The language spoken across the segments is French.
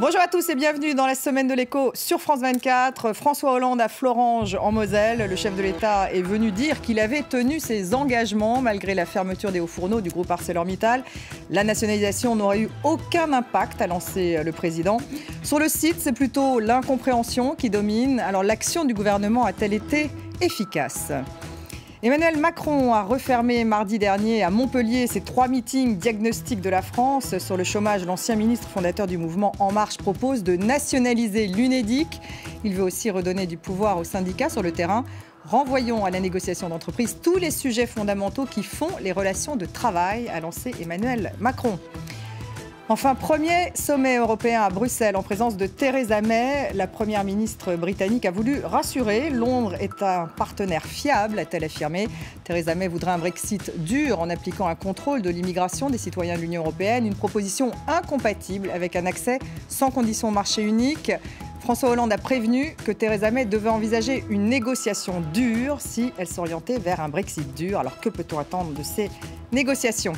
Bonjour à tous et bienvenue dans la semaine de l'écho sur France 24. François Hollande à Florange en Moselle. Le chef de l'État est venu dire qu'il avait tenu ses engagements malgré la fermeture des hauts fourneaux du groupe ArcelorMittal. La nationalisation n'aurait eu aucun impact, a lancé le président. Sur le site, c'est plutôt l'incompréhension qui domine. Alors l'action du gouvernement a-t-elle été efficace ? Emmanuel Macron a refermé mardi dernier à Montpellier ses 3 meetings diagnostiques de la France. Sur le chômage, l'ancien ministre fondateur du mouvement En Marche propose de nationaliser l'Unédic. Il veut aussi redonner du pouvoir aux syndicats sur le terrain. Renvoyons à la négociation d'entreprise tous les sujets fondamentaux qui font les relations de travail, a lancé Emmanuel Macron. Enfin, premier sommet européen à Bruxelles en présence de Theresa May. La première ministre britannique a voulu rassurer. Londres est un partenaire fiable, a-t-elle affirmé. Theresa May voudrait un Brexit dur en appliquant un contrôle de l'immigration des citoyens de l'Union européenne. Une proposition incompatible avec un accès sans condition au marché unique. François Hollande a prévenu que Theresa May devait envisager une négociation dure si elle s'orientait vers un Brexit dur. Alors que peut-on attendre de ces négociations ?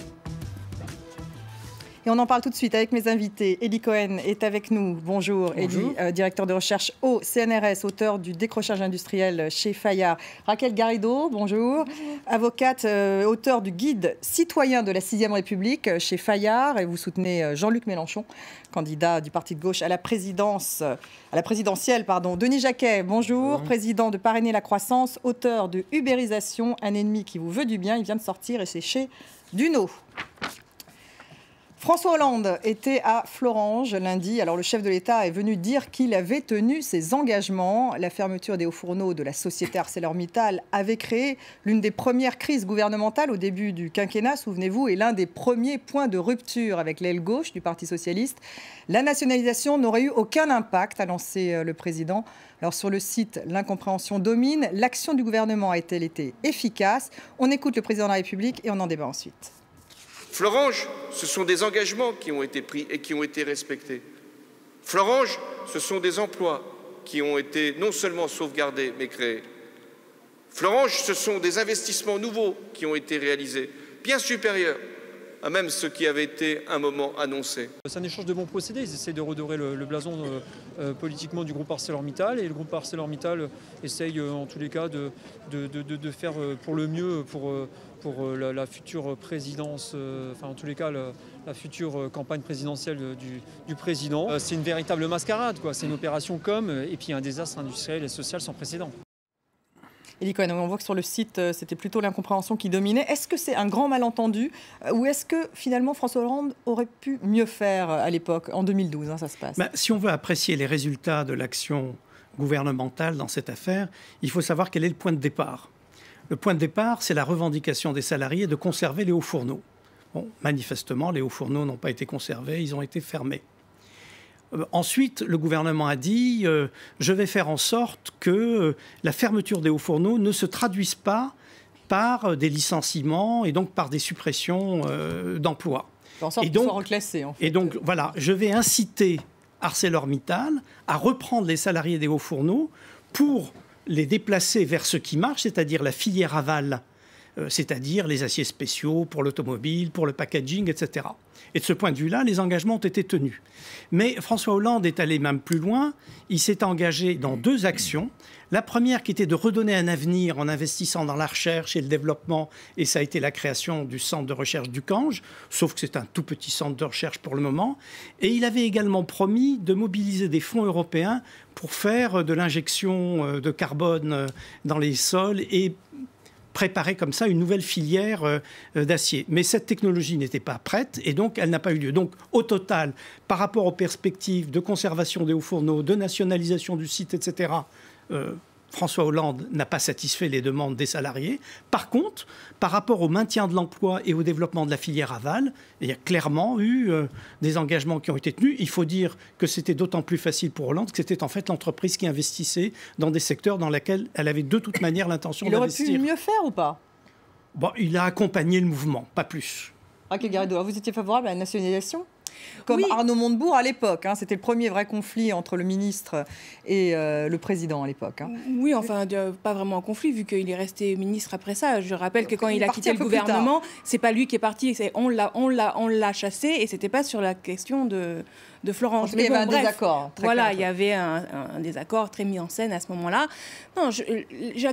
Et on en parle tout de suite avec mes invités. Élie Cohen est avec nous. Bonjour. Élie, directeur de recherche au CNRS, auteur du décrochage industriel chez Fayard. Raquel Garrido, bonjour. Avocate, auteur du guide citoyen de la 6e République chez Fayard. Et vous soutenez Jean-Luc Mélenchon, candidat du parti de gauche à la présidentielle. Denis Jacquet, bonjour. Président de Parrainer la croissance, auteur de Ubérisation, un ennemi qui vous veut du bien. Il vient de sortir et c'est chez Duno. François Hollande était à Florange lundi. Alors le chef de l'État est venu dire qu'il avait tenu ses engagements. La fermeture des hauts fourneaux de la société ArcelorMittal avait créé l'une des premières crises gouvernementales au début du quinquennat, souvenez-vous, et l'un des premiers points de rupture avec l'aile gauche du Parti socialiste. La nationalisation n'aurait eu aucun impact, a lancé le président. Alors sur le site, l'incompréhension domine. L'action du gouvernement a-t-elle été efficace ? On écoute le président de la République et on en débat ensuite. Florange, ce sont des engagements qui ont été pris et qui ont été respectés. Florange, ce sont des emplois qui ont été non seulement sauvegardés, mais créés. Florange, ce sont des investissements nouveaux qui ont été réalisés, bien supérieurs à même ce qui avait été un moment annoncé. C'est un échange de bons procédés. Ils essaient de redorer le blason politiquement du groupe ArcelorMittal. Et le groupe ArcelorMittal essaye en tous les cas de faire pour le mieux pour la future présidence, enfin en tous les cas la future campagne présidentielle du président. C'est une véritable mascarade, quoi. C'est une opération et puis un désastre industriel et social sans précédent. Élie Cohen, on voit que sur le site, c'était plutôt l'incompréhension qui dominait. Est-ce que c'est un grand malentendu ou est-ce que finalement François Hollande aurait pu mieux faire à l'époque, en 2012, ça se passe ? Si on veut apprécier les résultats de l'action gouvernementale dans cette affaire, il faut savoir quel est le point de départ. Le point de départ, c'est la revendication des salariés de conserver les hauts fourneaux. Bon, manifestement, les hauts fourneaux n'ont pas été conservés, ils ont été fermés. Ensuite, le gouvernement a dit je vais faire en sorte que la fermeture des hauts fourneaux ne se traduise pas par des licenciements et donc par des suppressions d'emplois. En sorte qu'ils soient reclassés, en fait. Et donc, voilà, je vais inciter ArcelorMittal à reprendre les salariés des hauts fourneaux pour les déplacer vers ce qui marche, c'est-à-dire la filière aval, c'est-à-dire les aciers spéciaux pour l'automobile, pour le packaging, etc. Et de ce point de vue-là, les engagements ont été tenus. Mais François Hollande est allé même plus loin. Il s'est engagé dans 2 actions. La première qui était de redonner un avenir en investissant dans la recherche et le développement. Et ça a été la création du centre de recherche du Cange, sauf que c'est un tout petit centre de recherche pour le moment. Et il avait également promis de mobiliser des fonds européens pour faire de l'injection de carbone dans les sols et préparer comme ça une nouvelle filière d'acier. Mais cette technologie n'était pas prête et donc elle n'a pas eu lieu. Donc au total, par rapport aux perspectives de conservation des hauts fourneaux, de nationalisation du site, etc., François Hollande n'a pas satisfait les demandes des salariés. Par contre, par rapport au maintien de l'emploi et au développement de la filière aval, il y a clairement eu des engagements qui ont été tenus. Il faut dire que c'était d'autant plus facile pour Hollande que c'était en fait l'entreprise qui investissait dans des secteurs dans lesquels elle avait de toute manière l'intention d'investir. Il aurait pu mieux faire ou pas ? Bon, il a accompagné le mouvement, pas plus. Raquel Garrido, vous étiez favorable à la nationalisation ? comme Arnaud Montebourg à l'époque. C'était le premier vrai conflit entre le ministre et le président à l'époque. Oui, enfin, pas vraiment un conflit, vu qu'il est resté ministre après ça. Je rappelle que quand il a quitté le gouvernement, c'est pas lui qui est parti, on l'a chassé, et c'était pas sur la question de Florange. Il y avait un désaccord. Voilà, il y avait un désaccord très mis en scène à ce moment-là. Non, j'ai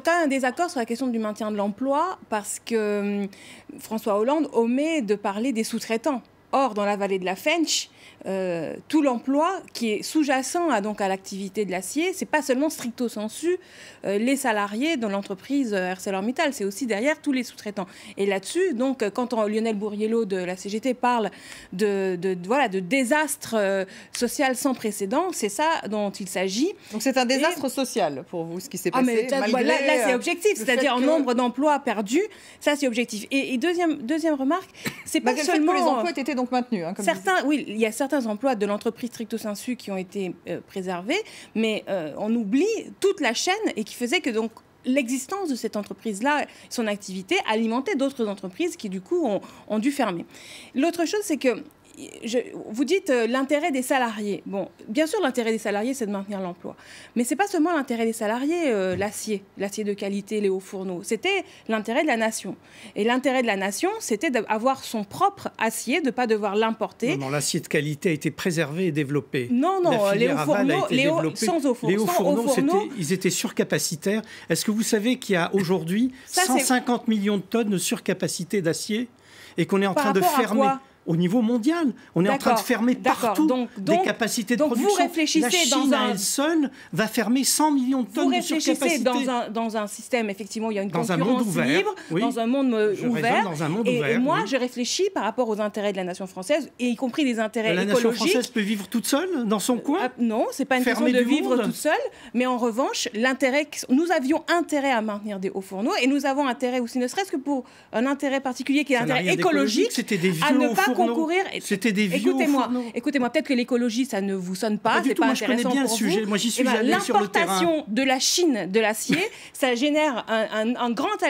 quand même un désaccord sur la question du maintien de l'emploi, parce que François Hollande omet de parler des sous-traitants. Or, dans la vallée de la Fensch, tout l'emploi qui est sous-jacent à l'activité de l'acier, c'est pas seulement stricto sensu les salariés dans l'entreprise ArcelorMittal, c'est aussi derrière tous les sous-traitants. Et là-dessus, donc, quand Lionel Bourriello de la CGT parle de désastre social sans précédent, c'est ça dont il s'agit. Donc c'est un désastre social pour vous, ce qui s'est passé. Là, c'est objectif, c'est-à-dire en nombre d'emplois perdus, ça c'est objectif. Et deuxième remarque, c'est pas seulement... les emplois étaient donc maintenus. Il y a certains emplois de l'entreprise stricto sensu qui ont été préservés, mais on oublie toute la chaîne, et qui faisait que donc l'existence de cette entreprise-là, son activité, alimentait d'autres entreprises qui du coup ont dû fermer. L'autre chose, c'est que vous dites l'intérêt des salariés. Bon, bien sûr, l'intérêt des salariés, c'est de maintenir l'emploi. Mais ce n'est pas seulement l'intérêt des salariés, l'acier de qualité, les hauts fourneaux. C'était l'intérêt de la nation. Et l'intérêt de la nation, c'était d'avoir son propre acier, de ne pas devoir l'importer. Non, l'acier de qualité a été préservé et développé. Non, les hauts fourneaux, sans hauts fourneaux. Les hauts fourneaux, ils étaient surcapacitaires. Est-ce que vous savez qu'il y a aujourd'hui 150 millions de tonnes de surcapacité d'acier, et qu'on est en train de fermer au niveau mondial? On est en train de fermer partout des capacités de production. Vous réfléchissez la Chine à elle seule va fermer 100 millions de tonnes de surcapacité. Vous réfléchissez dans un système, effectivement, où il y a une concurrence libre, dans un monde ouvert. Et moi, je réfléchis par rapport aux intérêts de la nation française, et y compris des intérêts écologiques. La nation française peut vivre toute seule dans son coin? Non, c'est pas une question de vivre toute seule. Mais en revanche, nous avions intérêt à maintenir des hauts fourneaux, et nous avons intérêt aussi, ne serait-ce que pour un intérêt particulier qui est l'intérêt écologique, à ne pas concourir. C'était des vieux fourneaux. Écoutez-moi, peut-être que l'écologie, ça ne vous sonne pas, c'est pas intéressant pour vous. Moi, j'y suis allé sur le terrain. L'importation de la Chine de l'acier, ça génère un grand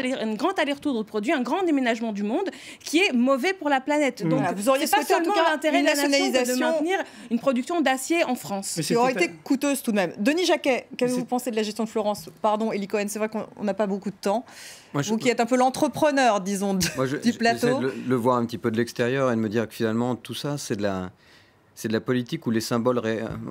aller-retour de produits, un grand déménagement du monde qui est mauvais pour la planète. Donc, vous auriez pas seulement l'intérêt de la nation de nationalisation maintenir une production d'acier en France. Qui aurait été coûteuse tout de même. Denis Jacquet, qu'avez-vous pensé de la gestion de Florence? Pardon, Élie Cohen, c'est vrai qu'on n'a pas beaucoup de temps. Vous qui êtes un peu l'entrepreneur, disons, du plateau. J'essaie de le voir un petit peu de l'extérieur et de me dire que finalement, tout ça, c'est de la politique où les symboles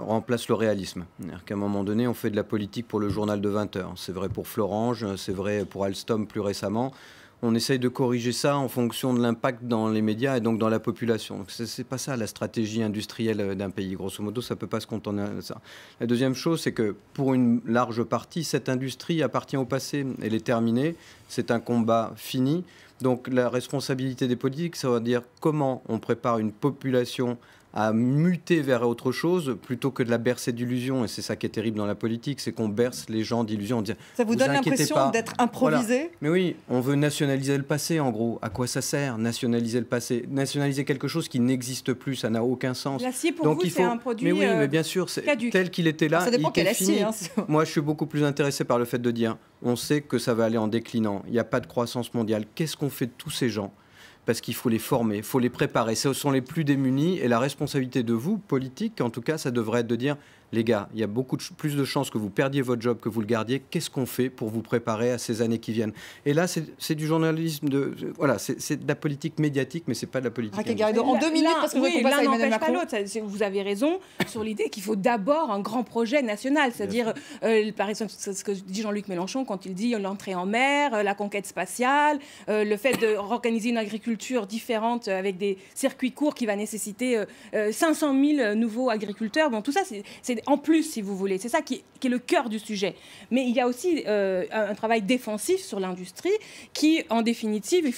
remplacent le réalisme. C'est-à-dire qu'à un moment donné, on fait de la politique pour le journal de 20 heures. C'est vrai pour Florange, c'est vrai pour Alstom plus récemment. On essaye de corriger ça en fonction de l'impact dans les médias et donc dans la population. C'est pas ça la stratégie industrielle d'un pays. Grosso modo, ça peut pas se contenter de ça. La deuxième chose, c'est que pour une large partie, cette industrie appartient au passé. Elle est terminée. C'est un combat fini. Donc la responsabilité des politiques, ça va dire comment on prépare une population à muter vers autre chose plutôt que de la bercer d'illusions. Et c'est ça qui est terrible dans la politique, c'est qu'on berce les gens d'illusions. Ça vous donne l'impression d'être improvisé? Voilà. Mais oui, on veut nationaliser le passé, en gros. À quoi ça sert, nationaliser le passé? Nationaliser quelque chose qui n'existe plus, ça n'a aucun sens. L'acier, pour vous, c'est un produit mais oui, mais bien sûr, tel qu'il était là, ça dépend quel acier. Moi, je suis beaucoup plus intéressé par le fait de dire, on sait que ça va aller en déclinant. Il n'y a pas de croissance mondiale. Qu'est-ce qu'on fait de tous ces gens? Parce qu'il faut les former, il faut les préparer. Ce sont les plus démunis, et la responsabilité de vous, politique, en tout cas, ça devrait être de dire, les gars, il y a beaucoup plus de chances que vous perdiez votre job que vous le gardiez. Qu'est-ce qu'on fait pour vous préparer à ces années qui viennent? Et là, c'est du journalisme, c'est de la politique médiatique, mais c'est pas de la politique. En 2 minutes, parce que l'un n'empêche pas l'autre. Vous avez raison sur l'idée qu'il faut d'abord un grand projet national, c'est-à-dire, par exemple, ce que dit Jean-Luc Mélenchon quand il dit l'entrée en mer, la conquête spatiale, le fait d'organiser une agriculture différente avec des circuits courts qui va nécessiter 500 000 nouveaux agriculteurs. Bon, tout ça, c'est en plus, si vous voulez. C'est ça qui est le cœur du sujet. Mais il y a aussi un travail défensif sur l'industrie qui, en définitive,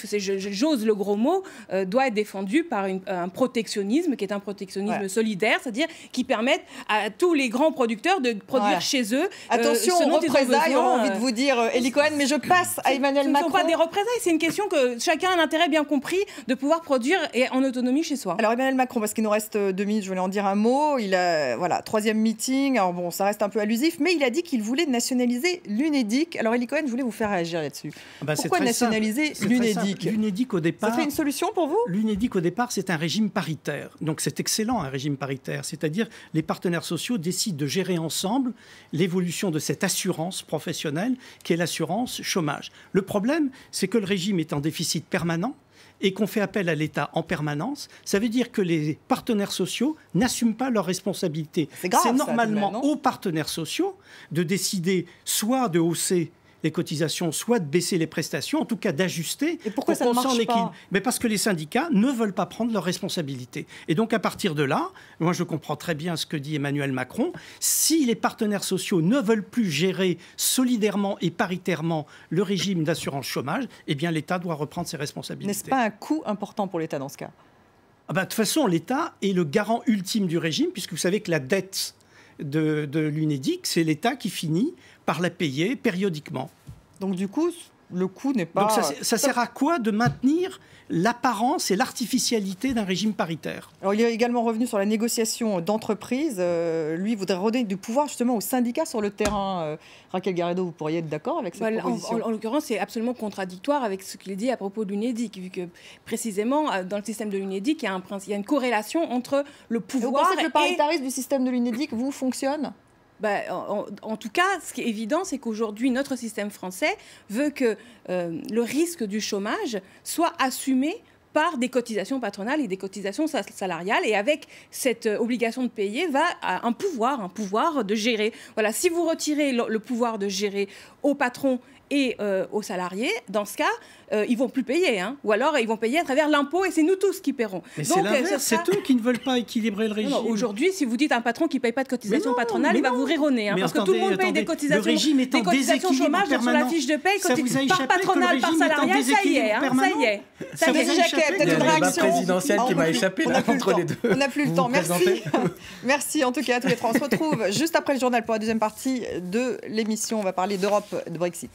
j'ose le gros mot, doit être défendu par un protectionnisme qui est un protectionnisme solidaire, c'est-à-dire qui permette à tous les grands producteurs de produire chez eux. Attention aux représailles, on a envie de vous dire, Élie Cohen, mais je passe à Emmanuel Macron. Ce ne sont pas des représailles, c'est une question que chacun a un intérêt bien compris de pouvoir produire en autonomie chez soi. Alors Emmanuel Macron, parce qu'il nous reste 2 minutes, je voulais en dire un mot. Il a, troisième meeting. Alors bon, ça reste un peu allusif, mais il a dit qu'il voulait nationaliser l'Unédic. Alors Elie Cohen, je voulais vous faire réagir là-dessus. Pourquoi nationaliser l'Unédic? L'Unédic, au départ... Ça fait une solution pour vous? L'Unédic, au départ, c'est un régime paritaire. Donc c'est excellent, un régime paritaire. C'est-à-dire les partenaires sociaux décident de gérer ensemble l'évolution de cette assurance professionnelle qui est l'assurance chômage. Le problème, c'est que le régime est en déficit permanent et qu'on fait appel à l'État en permanence. Ça veut dire que les partenaires sociaux n'assument pas leurs responsabilités. C'est normalement aux partenaires sociaux de décider soit de hausser les cotisations, soit de baisser les prestations, en tout cas d'ajuster. Et pourquoi ça ne marche pas? Mais parce que les syndicats ne veulent pas prendre leurs responsabilités. Et donc à partir de là, moi je comprends très bien ce que dit Emmanuel Macron, si les partenaires sociaux ne veulent plus gérer solidairement et paritairement le régime d'assurance chômage, eh bien l'État doit reprendre ses responsabilités. N'est-ce pas un coût important pour l'État dans ce cas? De toute façon, l'État est le garant ultime du régime, puisque vous savez que la dette de l'Unédic, c'est l'État qui finit par la payer périodiquement. Donc du coup, le coût n'est pas... Donc ça sert à quoi de maintenir l'apparence et l'artificialité d'un régime paritaire? Alors, il est également revenu sur la négociation d'entreprise. Lui voudrait redonner du pouvoir justement aux syndicats sur le terrain. Raquel Garrido, vous pourriez être d'accord avec cette proposition? En l'occurrence, c'est absolument contradictoire avec ce qu'il dit à propos de l'Unédic, vu que précisément dans le système de l'Unédic, il y a une corrélation entre le pouvoir... Vous pensez que le paritarisme du système de l'Unédic, vous, fonctionne? En tout cas, ce qui est évident, c'est qu'aujourd'hui, notre système français veut que le risque du chômage soit assumé par des cotisations patronales et des cotisations salariales. Et avec cette obligation de payer, va à un pouvoir de gérer. Voilà, si vous retirez le pouvoir de gérer aux patrons et aux salariés, dans ce cas, ils ne vont plus payer. Ou alors, ils vont payer à travers l'impôt et c'est nous tous qui paierons. Mais c'est l'inverse, c'est eux qui ne veulent pas équilibrer le régime. Aujourd'hui, si vous dites à un patron qui ne paye pas de cotisations patronales, il va vous rironner. Parce que tout le monde paye des cotisations, chômage sur la fiche de paye, par patronal, par salarial, ça y est. Ça y est. Jacquet, peut-être une réaction présidentielle qui m'a échappé entre les deux. On n'a plus le temps. Merci. Merci en tout cas à tous les trois. On se retrouve juste après le journal pour la deuxième partie de l'émission. On va parler d'Europe, de Brexit.